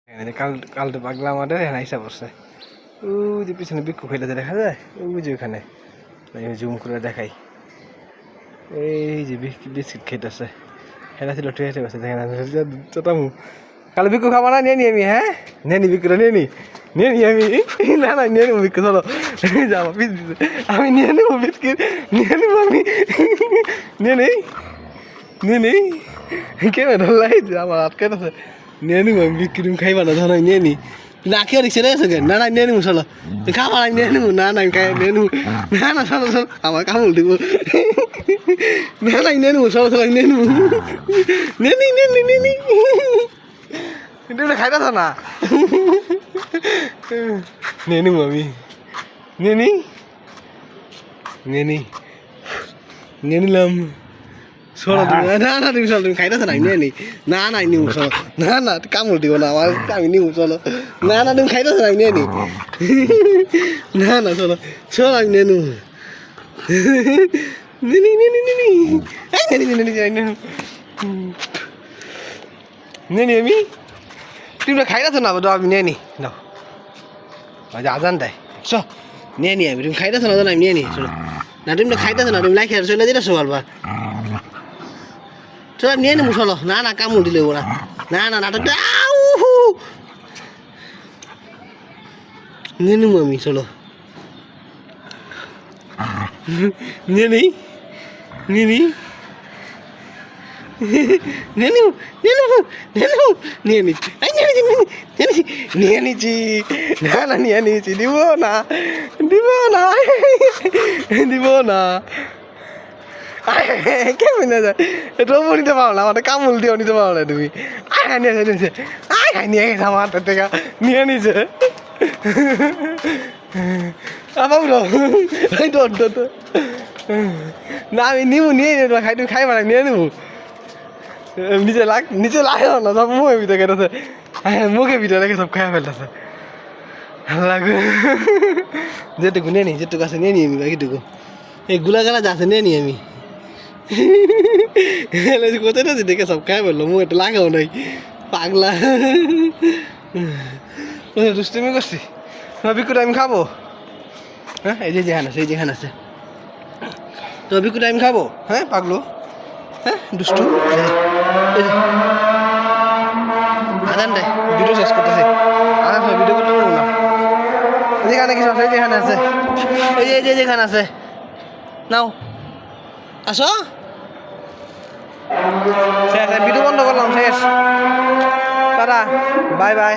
কাল কালটা পাগলা আমাদের এখানে হিসাব করছে ওই যে পিছনে বিক্ষু খেলে দেখা যায় ওই যে ওখানে জুম করে দেখাই এই যে বিস্কিট খেতেছে হেরা ছিল ট্রেটে গেছে দেখেন চতামু কাল বিক্ষু খাবো না নিয়ে নি আমি হ্যাঁ নিয়ে নি বিক্ষুটা নিয়ে নি আমি না না নিয়ে নেবো বিক্ষু চলো যাবো আমি নিয়ে নেবো বিস্কিট নিয়ে নেবো আমি নিয়ে নেই কেমন ধরলাই আমার হাত কেটেছে নিয়ে নিবো আমি বিক্রি খাইবা না ধর নিয়ে নি না কেউ রিক্সে রেখেছে কেন না না নিয়ে নিবো চলো খাবার আমি নিয়ে নেবো না না আমি খাই নিয়ে নেবো না না চলো চলো আমার কামড় দিব না না নিয়ে নেবো চলো চলো নিয়ে নেবো নিয়ে কিন্তু খাইতেছ না নিয়ে নেবো আমি নিয়ে নিলাম চলো তুমি না না তুমি চলো তুমি খাইতেছ না নিয়ে নি না না নিবো চলো না না কামড় দিব না আমার আমি নিবো চলো না না তুমি খাইতেছ না নিয়ে নি না না চলো চলো আমি নিয়ে নেবো নিয়ে নি আমি তুমি খাইতেছ না তো আমি নিয়ে নি দাও আজান দেয় চ নিয়ে নি আমি তুমি খাইতেছ না তো আমি নিয়ে নি চলো না তুমি খাইতেছ না তুমি লাই খেয়ে চলে দিতেছো বারবার চলো নিয়ে নেবো চলো না না কামড় দিলে ওরা না না নাটক নিয়ে নেবো আমি চলো নিয়ে নিই নিয়ে নিই নিয়ে নিচ্ছি না না নিয়ে নিয়েছি দিব না কেমন না যায় এটাও নিতে পারো না আমার কামড় দিয়েও নিতে পারো না তুমি নিয়ে গেছে আমার হাতের থেকে নিয়ে নিছে না আমি নিবো নিয়ে খাই তুমি খাইবা না নিয়ে নেবো নিচে লাগে না সব মুখের ভিতরে কেটেছে মুখের ভিতরে রেখে সব খাই ফেলতেছে লাগবে যেটুকু নিয়ে নি যেটুকু আছে নিয়ে নি আমি বাকিটুকু এই গুলাগালা যা আছে নিয়ে নি আমি কোথায় না দেখে সব খাই ফেললো মুখ একটা লাগাও নাই পাগলা দুষ্টুমি করছি বিকুটা আমি খাবো হ্যাঁ এই যে যেখানে আছে তো বিকুটা আমি খাবো হ্যাঁ পাগলো হ্যাঁ দুষ্টু আজান দেয় ভিডিও শেষ করতেছে আজান ভিডিও করতে পারবো না যেখানে কিছু আছে যেখানে আছে ওই যে যেখানে আছে নাও আসো শেষ ভিডিও বন্ধ করলাম শেষ তারা বাই বাই